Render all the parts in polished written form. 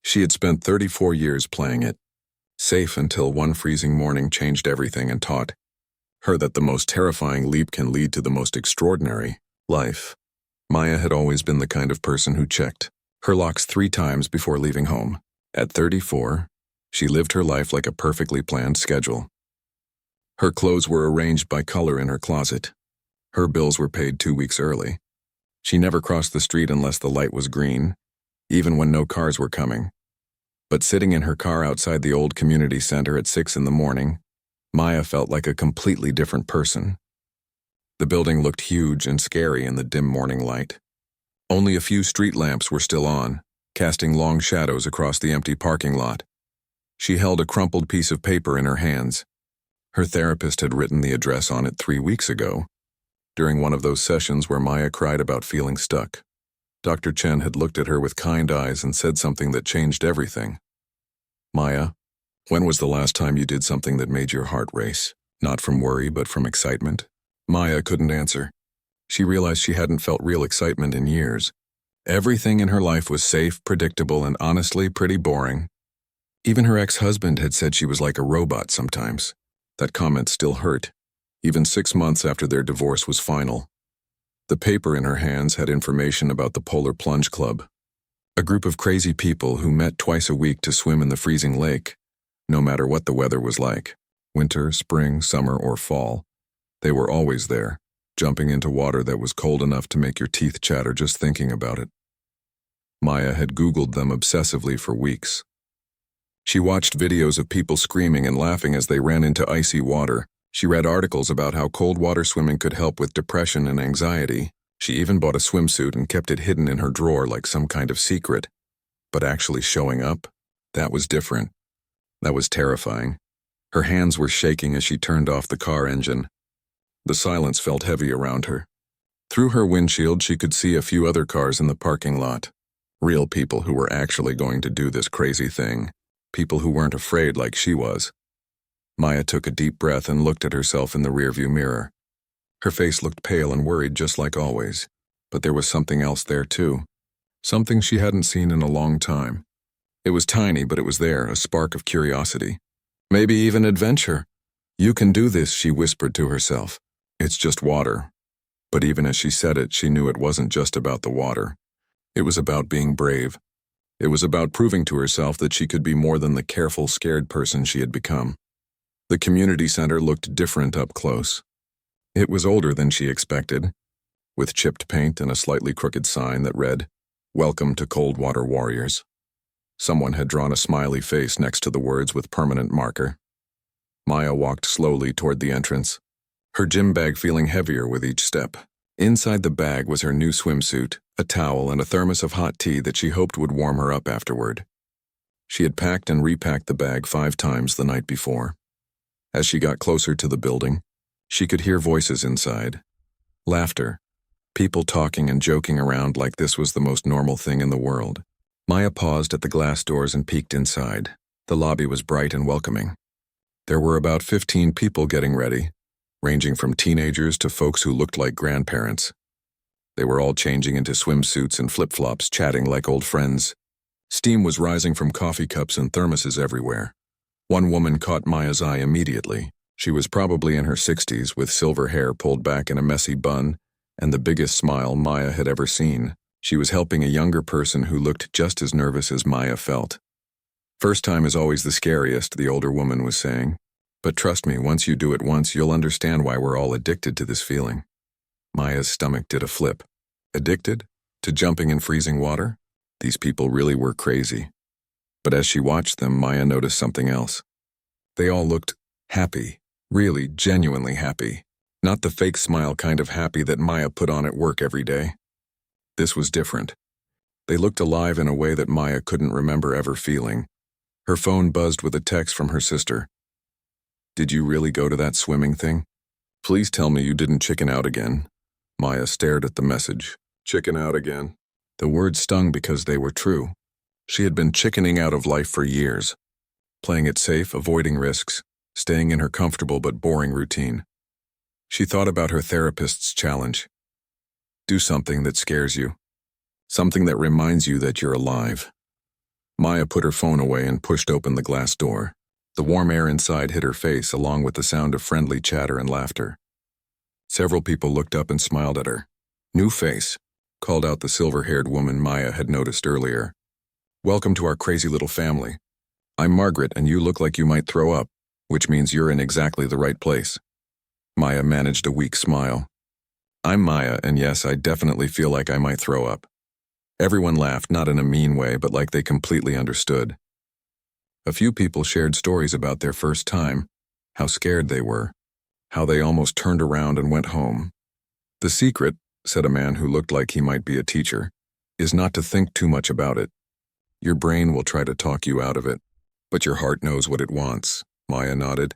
She had spent 34 years playing it, safe until one freezing morning changed everything and taught her that the most terrifying leap can lead to the most extraordinary life. Maya had always been the kind of person who checked her locks 3 times before leaving home. At 34, she lived her life like a perfectly planned schedule. Her clothes were arranged by color in her closet. Her bills were paid 2 weeks early. She never crossed the street unless the light was green, even when no cars were coming. But sitting in her car outside the old community center at 6 in the morning, Maya felt like a completely different person. The building looked huge and scary in the dim morning light. Only a few street lamps were still on, casting long shadows across the empty parking lot. She held a crumpled piece of paper in her hands. Her therapist had written the address on it 3 weeks ago, during one of those sessions where Maya cried about feeling stuck. Dr. Chen had looked at her with kind eyes and said something that changed everything. "Maya, when was the last time you did something that made your heart race? Not from worry, but from excitement?" Maya couldn't answer. She realized she hadn't felt real excitement in years. Everything in her life was safe, predictable, and honestly pretty boring. Even her ex-husband had said she was like a robot sometimes. That comment still hurt, even 6 months after their divorce was final. The paper in her hands had information about the Polar Plunge Club, a group of crazy people who met twice a week to swim in the freezing lake, no matter what the weather was like, winter, spring, summer, or fall. They were always there, jumping into water that was cold enough to make your teeth chatter just thinking about it. Maya had Googled them obsessively for weeks. She watched videos of people screaming and laughing as they ran into icy water. She read articles about how cold water swimming could help with depression and anxiety. She even bought a swimsuit and kept it hidden in her drawer like some kind of secret. But actually showing up, that was different. That was terrifying. Her hands were shaking as she turned off the car engine. The silence felt heavy around her. Through her windshield, she could see a few other cars in the parking lot. Real people who were actually going to do this crazy thing. People who weren't afraid like she was. Maya took a deep breath and looked at herself in the rearview mirror. Her face looked pale and worried just like always, but there was something else there too. Something she hadn't seen in a long time. It was tiny, but it was there, a spark of curiosity. Maybe even adventure. "You can do this," she whispered to herself. "It's just water." But even as she said it, she knew it wasn't just about the water. It was about being brave. It was about proving to herself that she could be more than the careful, scared person she had become. The community center looked different up close. It was older than she expected, with chipped paint and a slightly crooked sign that read, "Welcome to Cold Water Warriors." Someone had drawn a smiley face next to the words with permanent marker. Maya walked slowly toward the entrance, her gym bag feeling heavier with each step. Inside the bag was her new swimsuit, a towel, and a thermos of hot tea that she hoped would warm her up afterward. She had packed and repacked the bag 5 times the night before. As she got closer to the building, she could hear voices inside. Laughter. People talking and joking around like this was the most normal thing in the world. Maya paused at the glass doors and peeked inside. The lobby was bright and welcoming. There were about 15 people getting ready, ranging from teenagers to folks who looked like grandparents. They were all changing into swimsuits and flip-flops, chatting like old friends. Steam was rising from coffee cups and thermoses everywhere. One woman caught Maya's eye immediately. She was probably in her 60s, with silver hair pulled back in a messy bun, and the biggest smile Maya had ever seen. She was helping a younger person who looked just as nervous as Maya felt. "First time is always the scariest," the older woman was saying. "But trust me, once you do it once, you'll understand why we're all addicted to this feeling." Maya's stomach did a flip. Addicted? To jumping in freezing water? These people really were crazy. But as she watched them, Maya noticed something else. They all looked happy, really, genuinely happy. Not the fake smile kind of happy that Maya put on at work every day. This was different. They looked alive in a way that Maya couldn't remember ever feeling. Her phone buzzed with a text from her sister. "Did you really go to that swimming thing? Please tell me you didn't chicken out again." Maya stared at the message. Chicken out again. The words stung because they were true. She had been chickening out of life for years, playing it safe, avoiding risks, staying in her comfortable but boring routine. She thought about her therapist's challenge. Do something that scares you. Something that reminds you that you're alive. Maya put her phone away and pushed open the glass door. The warm air inside hit her face, along with the sound of friendly chatter and laughter. Several people looked up and smiled at her. "New face," called out the silver-haired woman Maya had noticed earlier. "Welcome to our crazy little family. I'm Margaret, and you look like you might throw up, which means you're in exactly the right place." Maya managed a weak smile. "I'm Maya, and yes, I definitely feel like I might throw up." Everyone laughed, not in a mean way, but like they completely understood. A few people shared stories about their first time, how scared they were, how they almost turned around and went home. "The secret," said a man who looked like he might be a teacher, "is not to think too much about it. Your brain will try to talk you out of it, but your heart knows what it wants." Maya nodded,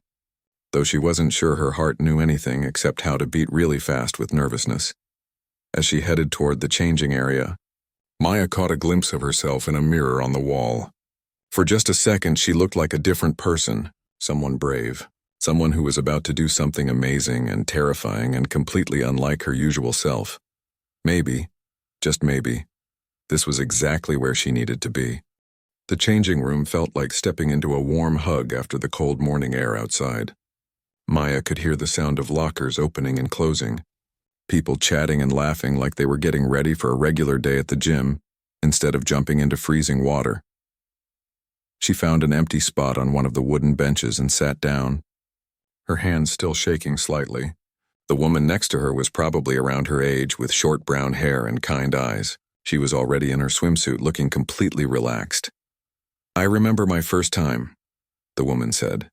though she wasn't sure her heart knew anything except how to beat really fast with nervousness. As she headed toward the changing area, Maya caught a glimpse of herself in a mirror on the wall. For just a second, she looked like a different person, someone brave, someone who was about to do something amazing and terrifying and completely unlike her usual self. Maybe, just maybe, this was exactly where she needed to be. The changing room felt like stepping into a warm hug after the cold morning air outside. Maya could hear the sound of lockers opening and closing, people chatting and laughing like they were getting ready for a regular day at the gym instead of jumping into freezing water. She found an empty spot on one of the wooden benches and sat down, her hands still shaking slightly. The woman next to her was probably around her age, with short brown hair and kind eyes. She was already in her swimsuit, looking completely relaxed. "I remember my first time," the woman said,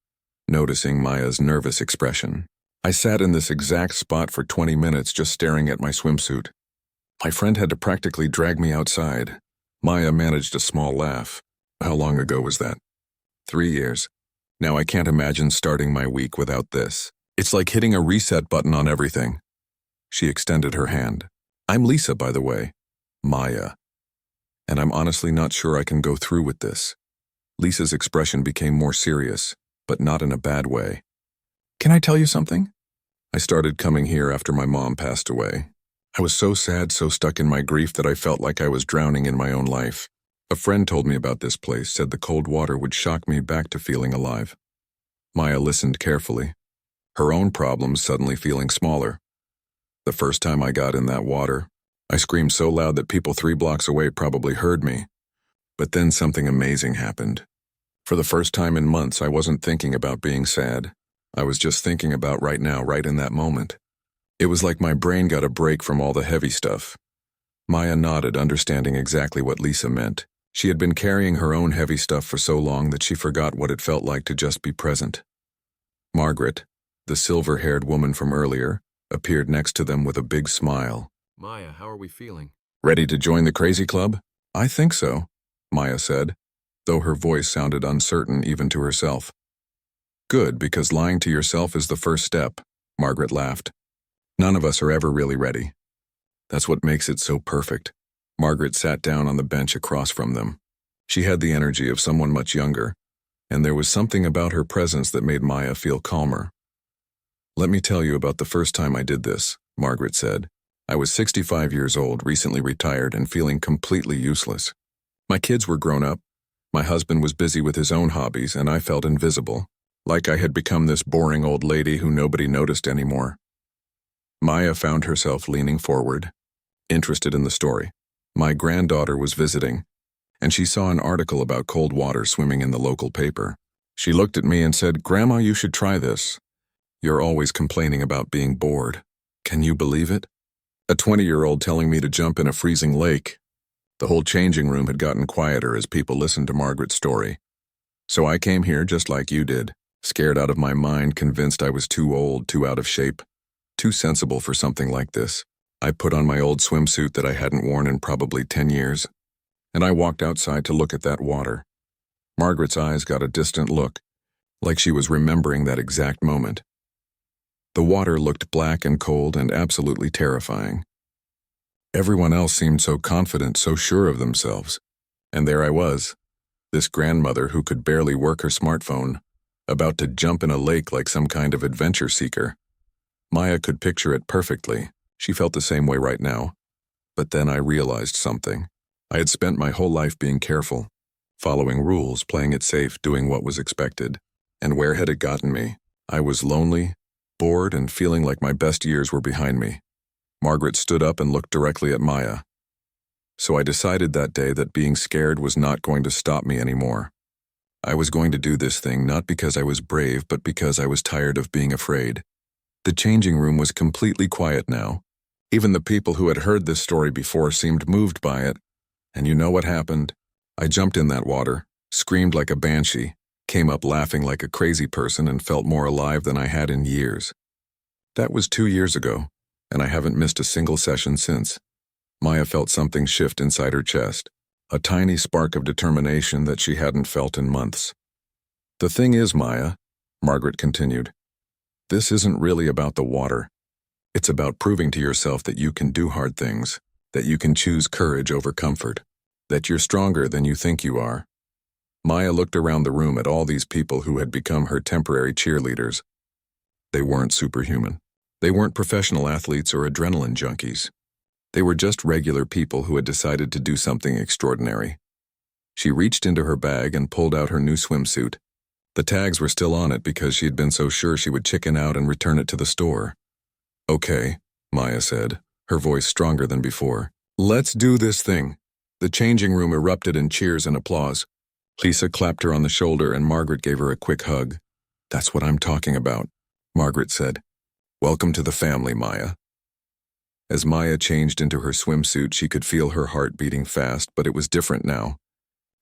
noticing Maya's nervous expression. "I sat in this exact spot for 20 minutes just staring at my swimsuit. My friend had to practically drag me outside." Maya managed a small laugh. "How long ago was that?" 3 years. Now I can't imagine starting my week without this. It's like hitting a reset button on everything." She extended her hand. "I'm Lisa, by the way." "Maya. And I'm honestly not sure I can go through with this." Lisa's expression became more serious, but not in a bad way. "Can I tell you something? I started coming here after my mom passed away. I was so sad, so stuck in my grief that I felt like I was drowning in my own life. A friend told me about this place, said the cold water would shock me back to feeling alive." Maya listened carefully, her own problems suddenly feeling smaller. "The first time I got in that water, I screamed so loud that people 3 blocks away probably heard me. But then something amazing happened. For the first time in months, I wasn't thinking about being sad. I was just thinking about right now, right in that moment. It was like my brain got a break from all the heavy stuff." Maya nodded, understanding exactly what Lisa meant. She had been carrying her own heavy stuff for so long that she forgot what it felt like to just be present. Margaret, the silver-haired woman from earlier, appeared next to them with a big smile. "Maya, how are we feeling?" "Ready to join the crazy club?" "I think so," Maya said, though her voice sounded uncertain even to herself. "Good, because lying to yourself is the first step," Margaret laughed. "None of us are ever really ready. That's what makes it so perfect." Margaret sat down on the bench across from them. She had the energy of someone much younger, and there was something about her presence that made Maya feel calmer. "Let me tell you about the first time I did this," Margaret said. "I was 65 years old, recently retired, and feeling completely useless. My kids were grown up, my husband was busy with his own hobbies, and I felt invisible, like I had become this boring old lady who nobody noticed anymore." Maya found herself leaning forward, interested in the story. "My granddaughter was visiting, and she saw an article about cold water swimming in the local paper. She looked at me and said, 'Grandma, you should try this. You're always complaining about being bored.' Can you believe it? A 20-year-old telling me to jump in a freezing lake." The whole changing room had gotten quieter as people listened to Margaret's story. "So I came here just like you did, scared out of my mind, convinced I was too old, too out of shape, too sensible for something like this. I put on my old swimsuit that I hadn't worn in probably 10 years, and I walked outside to look at that water." Margaret's eyes got a distant look, like she was remembering that exact moment. The water looked black and cold and absolutely terrifying. Everyone else seemed so confident, so sure of themselves. And there I was, this grandmother who could barely work her smartphone, about to jump in a lake like some kind of adventure seeker. Maya could picture it perfectly. She felt the same way right now. But then I realized something. I had spent my whole life being careful, following rules, playing it safe, doing what was expected. And where had it gotten me? I was lonely, bored, and feeling like my best years were behind me. Margaret stood up and looked directly at Maya. So I decided that day that being scared was not going to stop me anymore. I was going to do this thing not because I was brave, but because I was tired of being afraid. The changing room was completely quiet now. Even the people who had heard this story before seemed moved by it. And you know what happened? I jumped in that water, screamed like a banshee, came up laughing like a crazy person, and felt more alive than I had in years. That was 2 years ago, and I haven't missed a single session since. Maya felt something shift inside her chest, a tiny spark of determination that she hadn't felt in months. The thing is, Maya, Margaret continued, this isn't really about the water. It's about proving to yourself that you can do hard things, that you can choose courage over comfort, that you're stronger than you think you are. Maya looked around the room at all these people who had become her temporary cheerleaders. They weren't superhuman. They weren't professional athletes or adrenaline junkies. They were just regular people who had decided to do something extraordinary. She reached into her bag and pulled out her new swimsuit. The tags were still on it because she had been so sure she would chicken out and return it to the store. Okay, Maya said, her voice stronger than before. Let's do this thing. The changing room erupted in cheers and applause. Lisa clapped her on the shoulder and Margaret gave her a quick hug. That's what I'm talking about, Margaret said. Welcome to the family, Maya. As Maya changed into her swimsuit, she could feel her heart beating fast, but it was different now.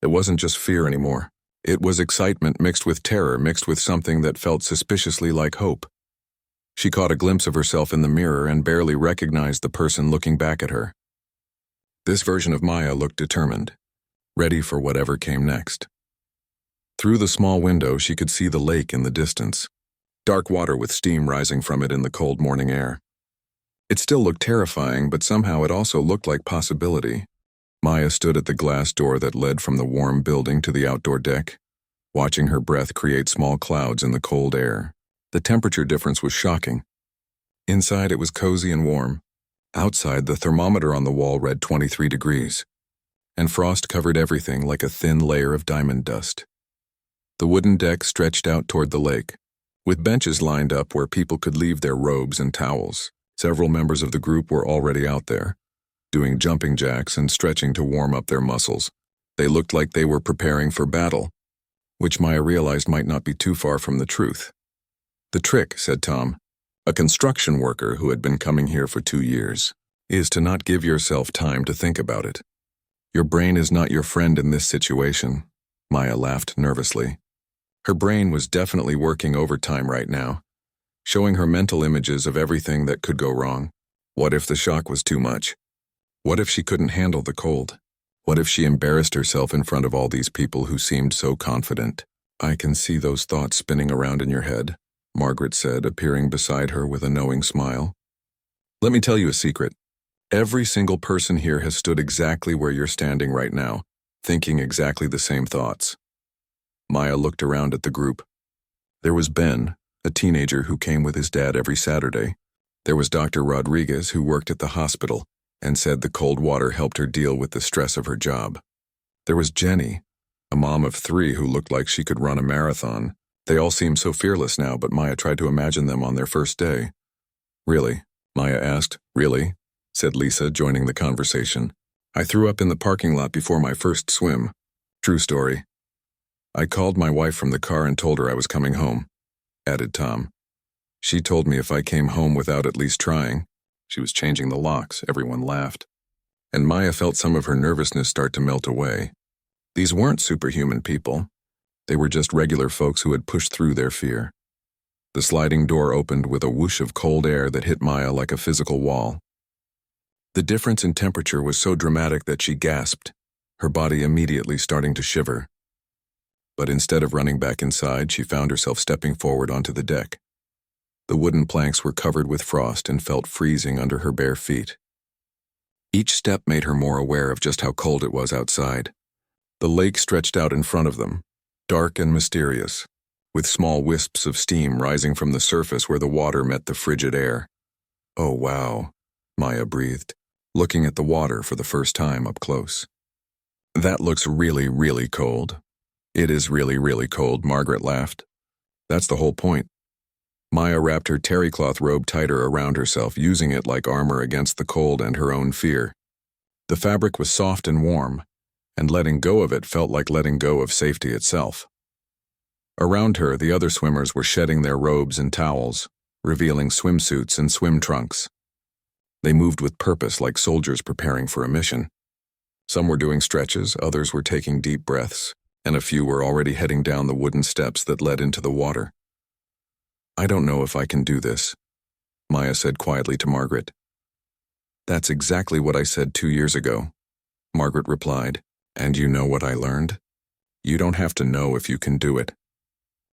It wasn't just fear anymore. It was excitement mixed with terror, mixed with something that felt suspiciously like hope. She caught a glimpse of herself in the mirror and barely recognized the person looking back at her. This version of Maya looked determined, ready for whatever came next. Through the small window, she could see the lake in the distance, dark water with steam rising from it in the cold morning air. It still looked terrifying, but somehow it also looked like possibility. Maya stood at the glass door that led from the warm building to the outdoor deck, watching her breath create small clouds in the cold air. The temperature difference was shocking. Inside it was cozy and warm. Outside, the thermometer on the wall read 23 degrees, and frost covered everything like a thin layer of diamond dust. The wooden deck stretched out toward the lake, with benches lined up where people could leave their robes and towels. Several members of the group were already out there, doing jumping jacks and stretching to warm up their muscles. They looked like they were preparing for battle, which Maya realized might not be too far from the truth. The trick, said Tom, a construction worker who had been coming here for 2 years, is to not give yourself time to think about it. Your brain is not your friend in this situation, Maya laughed nervously. Her brain was definitely working overtime right now, showing her mental images of everything that could go wrong. What if the shock was too much? What if she couldn't handle the cold? What if she embarrassed herself in front of all these people who seemed so confident? I can see those thoughts spinning around in your head, Margaret said, appearing beside her with a knowing smile. Let me tell you a secret. Every single person here has stood exactly where you're standing right now, thinking exactly the same thoughts. Maya looked around at the group. There was Ben, a teenager who came with his dad every Saturday. There was Dr. Rodriguez, who worked at the hospital and said the cold water helped her deal with the stress of her job. There was Jenny, a mom of 3 who looked like she could run a marathon. They all seemed so fearless now, but Maya tried to imagine them on their first day. Really? Maya asked. Really? Said Lisa, joining the conversation. I threw up in the parking lot before my first swim. True story. I called my wife from the car and told her I was coming home, added Tom. She told me if I came home without at least trying. She was changing the locks. Everyone laughed. And Maya felt some of her nervousness start to melt away. These weren't superhuman people. They were just regular folks who had pushed through their fear. The sliding door opened with a whoosh of cold air that hit Maya like a physical wall. The difference in temperature was so dramatic that she gasped, her body immediately starting to shiver. But instead of running back inside, she found herself stepping forward onto the deck. The wooden planks were covered with frost and felt freezing under her bare feet. Each step made her more aware of just how cold it was outside. The lake stretched out in front of them, dark and mysterious, with small wisps of steam rising from the surface where the water met the frigid air. Oh, wow, Maya breathed, looking at the water for the first time up close. That looks really, really cold. It is really, really cold, Margaret laughed. That's the whole point. Maya wrapped her terry cloth robe tighter around herself, using it like armor against the cold and her own fear. The fabric was soft and warm, and letting go of it felt like letting go of safety itself. Around her, the other swimmers were shedding their robes and towels, revealing swimsuits and swim trunks. They moved with purpose like soldiers preparing for a mission. Some were doing stretches, others were taking deep breaths, and a few were already heading down the wooden steps that led into the water. I don't know if I can do this, Maya said quietly to Margaret. That's exactly what I said 2 years ago, Margaret replied. And you know what I learned? You don't have to know if you can do it.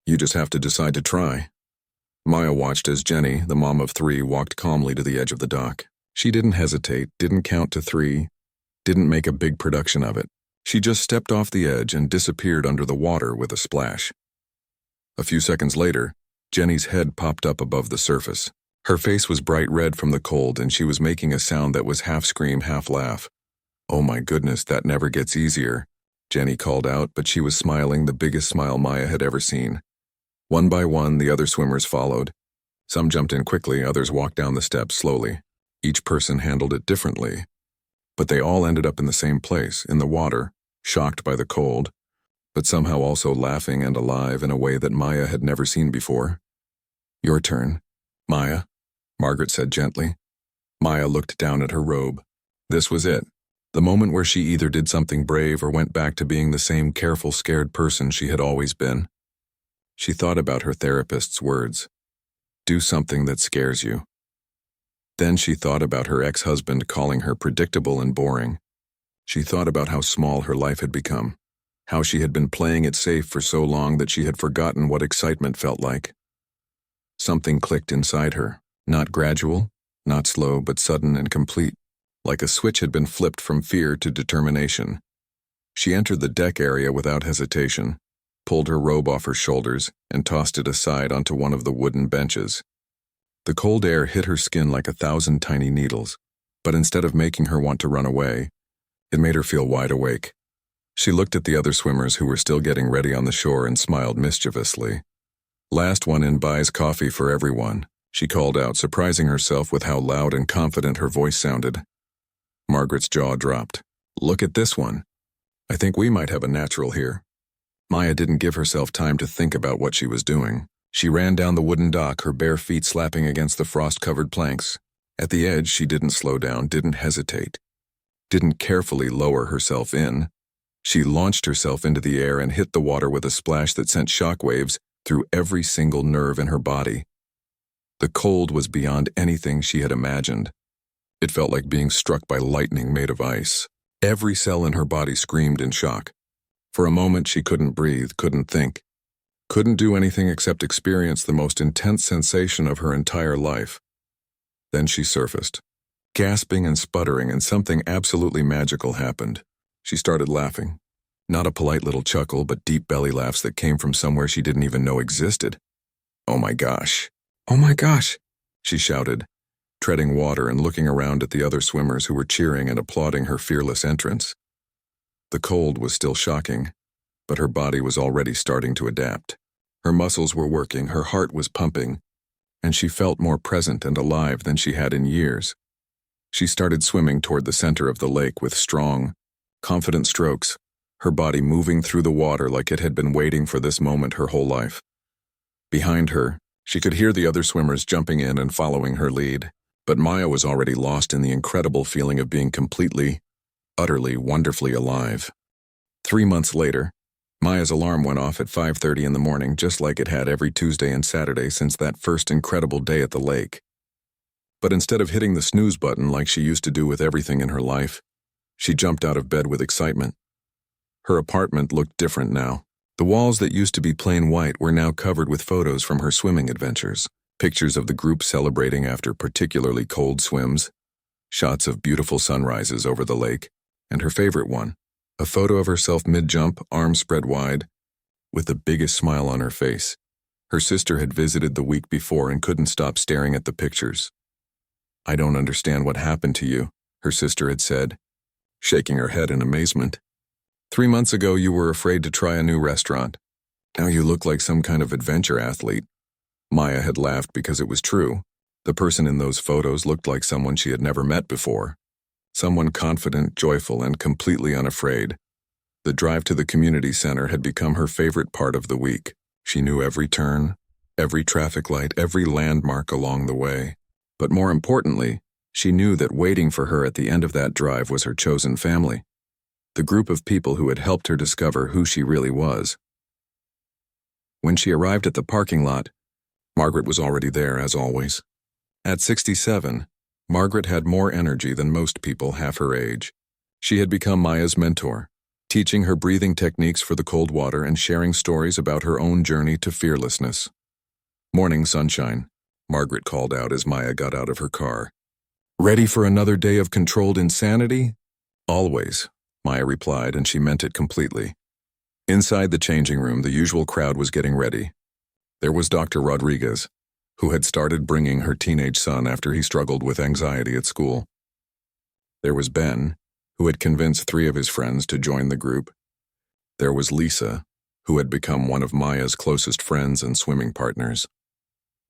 You just have to decide to try. Maya watched as Jenny, the mom of 3, walked calmly to the edge of the dock. She didn't hesitate, didn't count to 3, didn't make a big production of it. She just stepped off the edge and disappeared under the water with a splash. A few seconds later, Jenny's head popped up above the surface. Her face was bright red from the cold, and she was making a sound that was half scream, half laugh. "Oh my goodness, that never gets easier," Jenny called out, but she was smiling the biggest smile Maya had ever seen. One by one, the other swimmers followed. Some jumped in quickly, others walked down the steps slowly. Each person handled it differently. But they all ended up in the same place, in the water, shocked by the cold, but somehow also laughing and alive in a way that Maya had never seen before. "Your turn, Maya," Margaret said gently. Maya looked down at her robe. This was it. The moment where she either did something brave or went back to being the same careful, scared person she had always been. She thought about her therapist's words. Do something that scares you. Then she thought about her ex-husband calling her predictable and boring. She thought about how small her life had become, how she had been playing it safe for so long that she had forgotten what excitement felt like. Something clicked inside her, not gradual, not slow, but sudden and complete, like a switch had been flipped from fear to determination. She entered the deck area without hesitation, pulled her robe off her shoulders, and tossed it aside onto one of the wooden benches. The cold air hit her skin like 1,000 tiny needles, but instead of making her want to run away, it made her feel wide awake. She looked at the other swimmers who were still getting ready on the shore and smiled mischievously. "Last one in buys coffee for everyone," she called out, surprising herself with how loud and confident her voice sounded. Margaret's jaw dropped. "Look at this one. I think we might have a natural here." Maya didn't give herself time to think about what she was doing. She ran down the wooden dock, her bare feet slapping against the frost-covered planks. At the edge, she didn't slow down, didn't hesitate, didn't carefully lower herself in. She launched herself into the air and hit the water with a splash that sent shockwaves through every single nerve in her body. The cold was beyond anything she had imagined. It felt like being struck by lightning made of ice. Every cell in her body screamed in shock. For a moment, she couldn't breathe, couldn't think, couldn't do anything except experience the most intense sensation of her entire life. Then she surfaced, gasping and sputtering, and something absolutely magical happened. She started laughing. Not a polite little chuckle, but deep belly laughs that came from somewhere she didn't even know existed. "Oh my gosh! Oh my gosh!" she shouted, treading water and looking around at the other swimmers who were cheering and applauding her fearless entrance. The cold was still shocking, but her body was already starting to adapt. Her muscles were working, her heart was pumping, and she felt more present and alive than she had in years. She started swimming toward the center of the lake with strong, confident strokes, her body moving through the water like it had been waiting for this moment her whole life. Behind her, she could hear the other swimmers jumping in and following her lead, but Maya was already lost in the incredible feeling of being completely, utterly, wonderfully alive. 3 months later, Maya's alarm went off at 5:30 in the morning, just like it had every Tuesday and Saturday since that first incredible day at the lake. But instead of hitting the snooze button like she used to do with everything in her life, she jumped out of bed with excitement. Her apartment looked different now. The walls that used to be plain white were now covered with photos from her swimming adventures, pictures of the group celebrating after particularly cold swims, shots of beautiful sunrises over the lake, and her favorite one, a photo of herself mid-jump, arms spread wide, with the biggest smile on her face. Her sister had visited the week before and couldn't stop staring at the pictures. "I don't understand what happened to you," her sister had said, shaking her head in amazement. 3 months ago, you were afraid to try a new restaurant. Now you look like some kind of adventure athlete. Maya had laughed because it was true. The person in those photos looked like someone she had never met before. Someone confident, joyful, and completely unafraid. The drive to the community center had become her favorite part of the week. She knew every turn, every traffic light, every landmark along the way. But more importantly, she knew that waiting for her at the end of that drive was her chosen family. The group of people who had helped her discover who she really was. When she arrived at the parking lot, Margaret was already there, as always. At 67, Margaret had more energy than most people half her age. She had become Maya's mentor, teaching her breathing techniques for the cold water and sharing stories about her own journey to fearlessness. "Morning, sunshine," Margaret called out as Maya got out of her car. "Ready for another day of controlled insanity?" "Always," Maya replied, and she meant it completely. Inside the changing room, the usual crowd was getting ready. There was Dr. Rodriguez, who had started bringing her teenage son after he struggled with anxiety at school. There was Ben, who had convinced 3 of his friends to join the group. There was Lisa, who had become one of Maya's closest friends and swimming partners.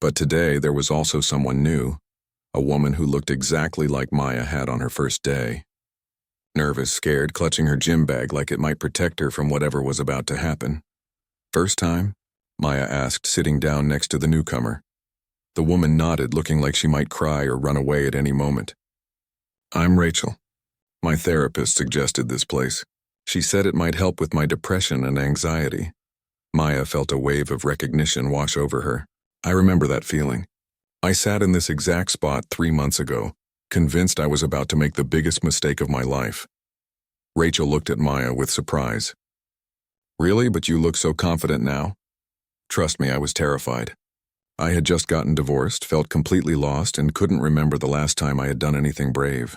But today there was also someone new, a woman who looked exactly like Maya had on her first day. Nervous, scared, clutching her gym bag like it might protect her from whatever was about to happen. "First time?" Maya asked, sitting down next to the newcomer. The woman nodded, looking like she might cry or run away at any moment. "I'm Rachel. My therapist suggested this place. She said it might help with my depression and anxiety." Maya felt a wave of recognition wash over her. "I remember that feeling. I sat in this exact spot 3 months ago, convinced I was about to make the biggest mistake of my life." Rachel looked at Maya with surprise. "Really? But you look so confident now." "Trust me, I was terrified. I had just gotten divorced, felt completely lost, and couldn't remember the last time I had done anything brave.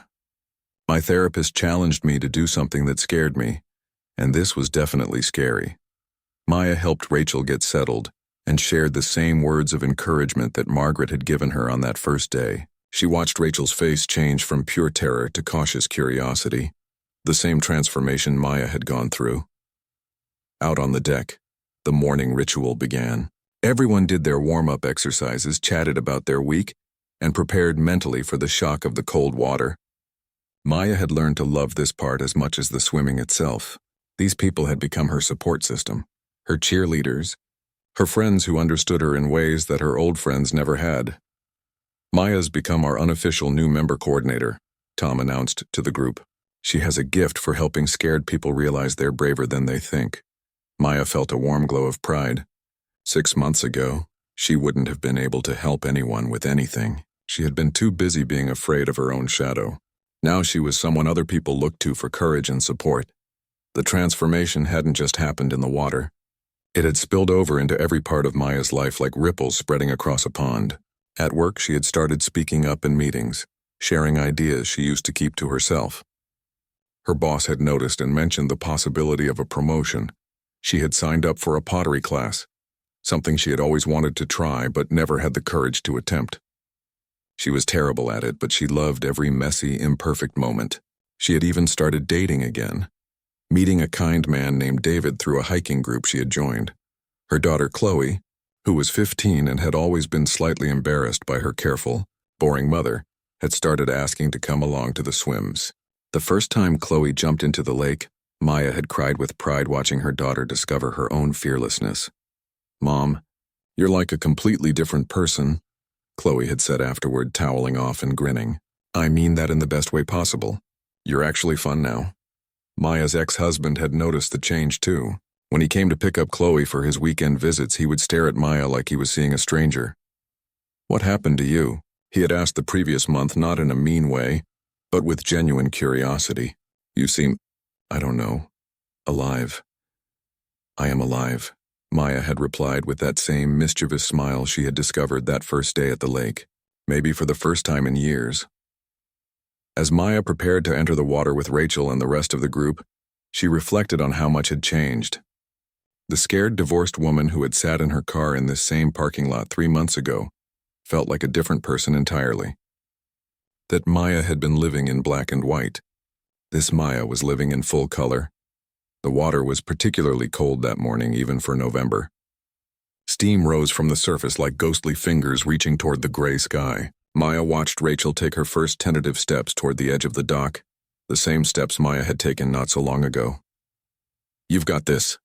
My therapist challenged me to do something that scared me, and this was definitely scary." Maya helped Rachel get settled and shared the same words of encouragement that Margaret had given her on that first day. She watched Rachel's face change from pure terror to cautious curiosity, the same transformation Maya had gone through. Out on the deck, the morning ritual began. Everyone did their warm-up exercises, chatted about their week, and prepared mentally for the shock of the cold water. Maya had learned to love this part as much as the swimming itself. These people had become her support system, her cheerleaders, her friends who understood her in ways that her old friends never had. "Maya's become our unofficial new member coordinator," Tom announced to the group. "She has a gift for helping scared people realize they're braver than they think." Maya felt a warm glow of pride. 6 months ago, she wouldn't have been able to help anyone with anything. She had been too busy being afraid of her own shadow. Now she was someone other people looked to for courage and support. The transformation hadn't just happened in the water. It had spilled over into every part of Maya's life like ripples spreading across a pond. At work, she had started speaking up in meetings, sharing ideas she used to keep to herself. Her boss had noticed and mentioned the possibility of a promotion. She had signed up for a pottery class, something she had always wanted to try but never had the courage to attempt. She was terrible at it, but she loved every messy, imperfect moment. She had even started dating again, meeting a kind man named David through a hiking group she had joined. Her daughter Chloe, who was 15 and had always been slightly embarrassed by her careful, boring mother, had started asking to come along to the swims. The first time Chloe jumped into the lake, Maya had cried with pride watching her daughter discover her own fearlessness. "Mom, you're like a completely different person," Chloe had said afterward, toweling off and grinning. "I mean that in the best way possible. You're actually fun now." Maya's ex-husband had noticed the change too. When he came to pick up Chloe for his weekend visits, he would stare at Maya like he was seeing a stranger. "What happened to you?" he had asked the previous month, not in a mean way, but with genuine curiosity. "You seem, I don't know, alive." "I am alive," Maya had replied with that same mischievous smile she had discovered that first day at the lake, maybe for the first time in years. As Maya prepared to enter the water with Rachel and the rest of the group, she reflected on how much had changed. The scared divorced woman who had sat in her car in this same parking lot 3 months ago felt like a different person entirely. That Maya had been living in black and white. This Maya was living in full color. The water was particularly cold that morning, even for November. Steam rose from the surface like ghostly fingers reaching toward the gray sky. Maya watched Rachel take her first tentative steps toward the edge of the dock, the same steps Maya had taken not so long ago. "You've got this,"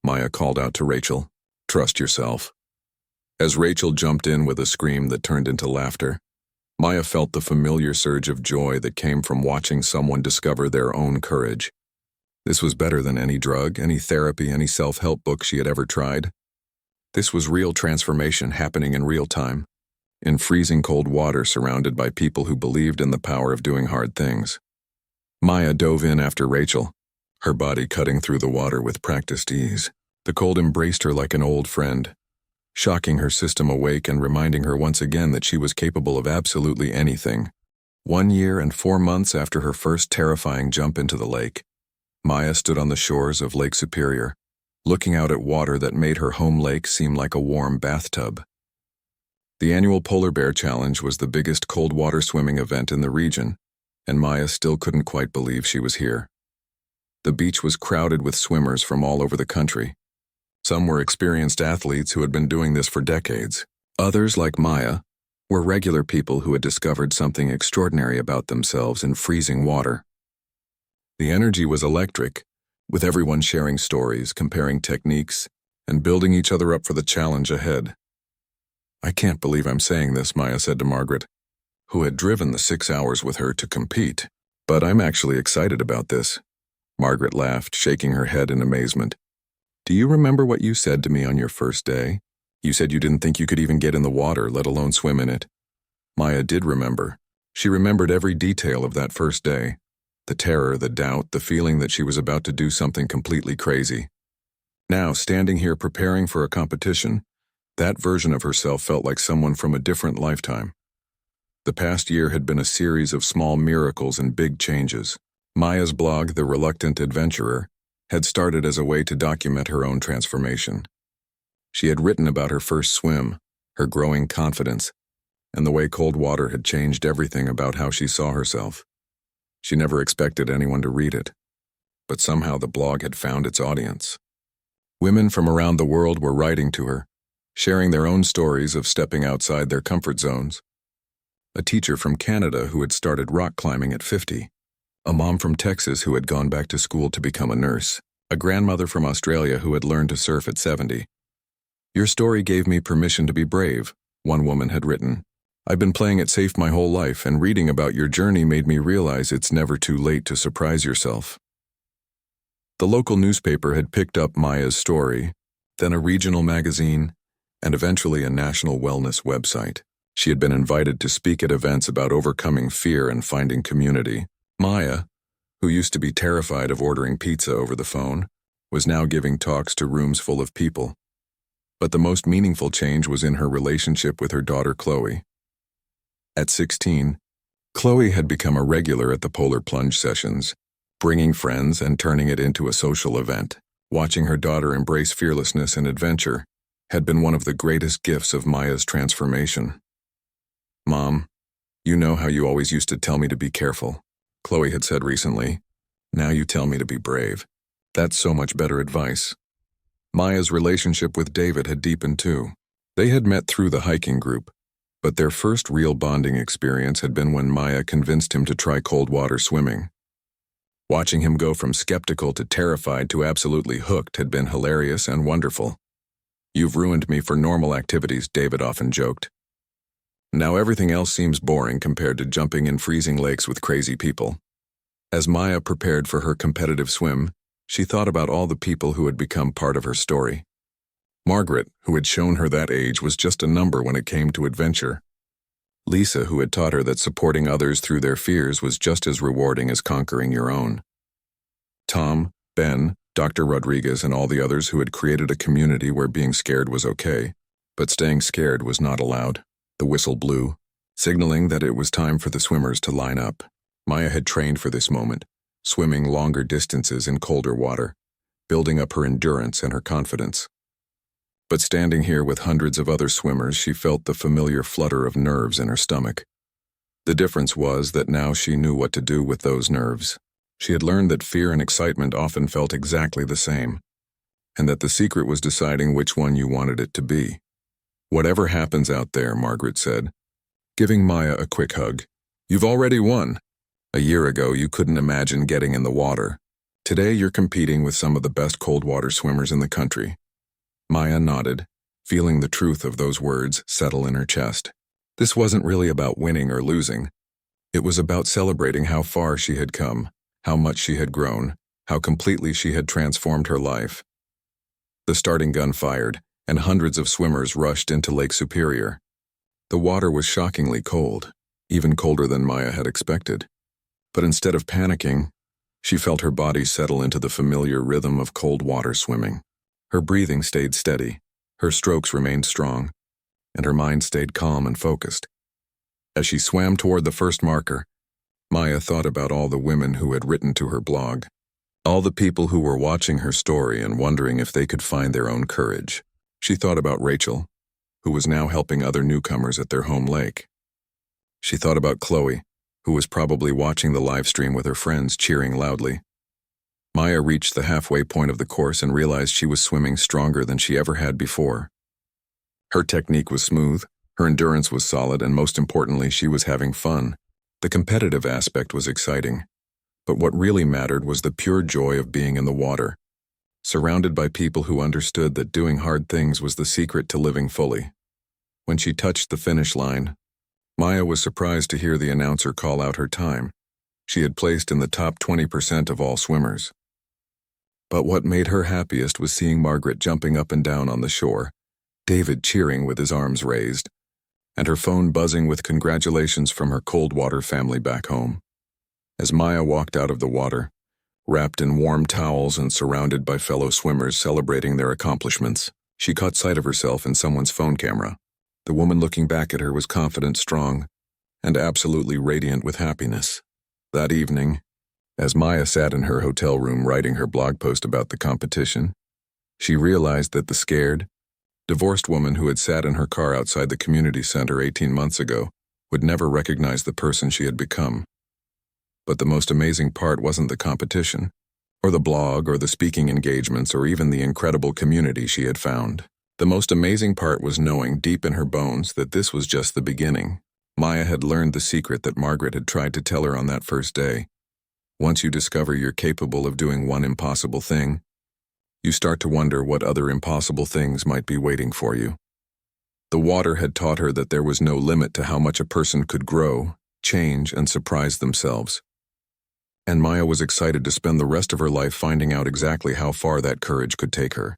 Maya called out to Rachel. "Trust yourself." As Rachel jumped in with a scream that turned into laughter, Maya felt the familiar surge of joy that came from watching someone discover their own courage. This was better than any drug, any therapy, any self-help book she had ever tried. This was real transformation happening in real time, in freezing cold water surrounded by people who believed in the power of doing hard things. Maya dove in after Rachel, her body cutting through the water with practiced ease. The cold embraced her like an old friend, shocking her system awake and reminding her once again that she was capable of absolutely anything. 1 year and 4 months after her first terrifying jump into the lake, Maya stood on the shores of Lake Superior, looking out at water that made her home lake seem like a warm bathtub. The annual Polar Bear Challenge was the biggest cold water swimming event in the region, and Maya still couldn't quite believe she was here. The beach was crowded with swimmers from all over the country. Some were experienced athletes who had been doing this for decades. Others, like Maya, were regular people who had discovered something extraordinary about themselves in freezing water. The energy was electric, with everyone sharing stories, comparing techniques, and building each other up for the challenge ahead. "I can't believe I'm saying this," Maya said to Margaret, who had driven the 6 hours with her to compete. "But I'm actually excited about this." Margaret laughed, shaking her head in amazement. "Do you remember what you said to me on your first day? You said you didn't think you could even get in the water, let alone swim in it." Maya did remember. She remembered every detail of that first day. The terror, the doubt, the feeling that she was about to do something completely crazy. Now, standing here preparing for a competition, that version of herself felt like someone from a different lifetime. The past year had been a series of small miracles and big changes. Maya's blog, The Reluctant Adventurer, had started as a way to document her own transformation. She had written about her first swim, her growing confidence, and the way cold water had changed everything about how she saw herself. She never expected anyone to read it, but somehow the blog had found its audience. Women from around the world were writing to her, sharing their own stories of stepping outside their comfort zones. A teacher from Canada who had started rock climbing at 50, a mom from Texas who had gone back to school to become a nurse, a grandmother from Australia who had learned to surf at 70. "Your story gave me permission to be brave," one woman had written. "I've been playing it safe my whole life, and reading about your journey made me realize it's never too late to surprise yourself." The local newspaper had picked up Maya's story, then a regional magazine, and eventually a national wellness website. She had been invited to speak at events about overcoming fear and finding community. Maya, who used to be terrified of ordering pizza over the phone, was now giving talks to rooms full of people. But the most meaningful change was in her relationship with her daughter Chloe. At 16, Chloe had become a regular at the polar plunge sessions, bringing friends and turning it into a social event. Watching her daughter embrace fearlessness and adventure had been one of the greatest gifts of Maya's transformation. "Mom, you know how you always used to tell me to be careful," Chloe had said recently. "Now you tell me to be brave. That's so much better advice." Maya's relationship with David had deepened too. They had met through the hiking group, but their first real bonding experience had been when Maya convinced him to try cold water swimming. Watching him go from skeptical to terrified to absolutely hooked had been hilarious and wonderful. "You've ruined me for normal activities," David often joked. "Now everything else seems boring compared to jumping in freezing lakes with crazy people." As Maya prepared for her competitive swim, she thought about all the people who had become part of her story. Margaret, who had shown her that age was just a number when it came to adventure. Lisa, who had taught her that supporting others through their fears was just as rewarding as conquering your own. Tom, Ben, Dr. Rodriguez, and all the others who had created a community where being scared was okay, but staying scared was not allowed. The whistle blew, signaling that it was time for the swimmers to line up. Maya had trained for this moment, swimming longer distances in colder water, building up her endurance and her confidence. But standing here with hundreds of other swimmers, she felt the familiar flutter of nerves in her stomach. The difference was that now she knew what to do with those nerves. She had learned that fear and excitement often felt exactly the same, and that the secret was deciding which one you wanted it to be. "Whatever happens out there," Margaret said, giving Maya a quick hug. "You've already won. A year ago, you couldn't imagine getting in the water. Today, you're competing with some of the best cold water swimmers in the country." Maya nodded, feeling the truth of those words settle in her chest. This wasn't really about winning or losing. It was about celebrating how far she had come, how much she had grown, how completely she had transformed her life. The starting gun fired, and hundreds of swimmers rushed into Lake Superior. The water was shockingly cold, even colder than Maya had expected. But instead of panicking, she felt her body settle into the familiar rhythm of cold water swimming. Her breathing stayed steady, her strokes remained strong, and her mind stayed calm and focused. As she swam toward the first marker, Maya thought about all the women who had written to her blog, all the people who were watching her story and wondering if they could find their own courage. She thought about Rachel, who was now helping other newcomers at their home lake. She thought about Chloe, who was probably watching the live stream with her friends cheering loudly. Maya reached the halfway point of the course and realized she was swimming stronger than she ever had before. Her technique was smooth, her endurance was solid, and most importantly, she was having fun. The competitive aspect was exciting, but what really mattered was the pure joy of being in the water, surrounded by people who understood that doing hard things was the secret to living fully. When she touched the finish line, Maya was surprised to hear the announcer call out her time. She had placed in the top 20% of all swimmers. But what made her happiest was seeing Margaret jumping up and down on the shore, David cheering with his arms raised, and her phone buzzing with congratulations from her cold water family back home. As Maya walked out of the water, wrapped in warm towels and surrounded by fellow swimmers celebrating their accomplishments, she caught sight of herself in someone's phone camera. The woman looking back at her was confident, strong, and absolutely radiant with happiness. That evening, as Maya sat in her hotel room writing her blog post about the competition, she realized that the scared, divorced woman who had sat in her car outside the community center 18 months ago would never recognize the person she had become. But the most amazing part wasn't the competition, or the blog, or the speaking engagements, or even the incredible community she had found. The most amazing part was knowing deep in her bones that this was just the beginning. Maya had learned the secret that Margaret had tried to tell her on that first day. Once you discover you're capable of doing one impossible thing, you start to wonder what other impossible things might be waiting for you. The water had taught her that there was no limit to how much a person could grow, change, and surprise themselves. And Maya was excited to spend the rest of her life finding out exactly how far that courage could take her.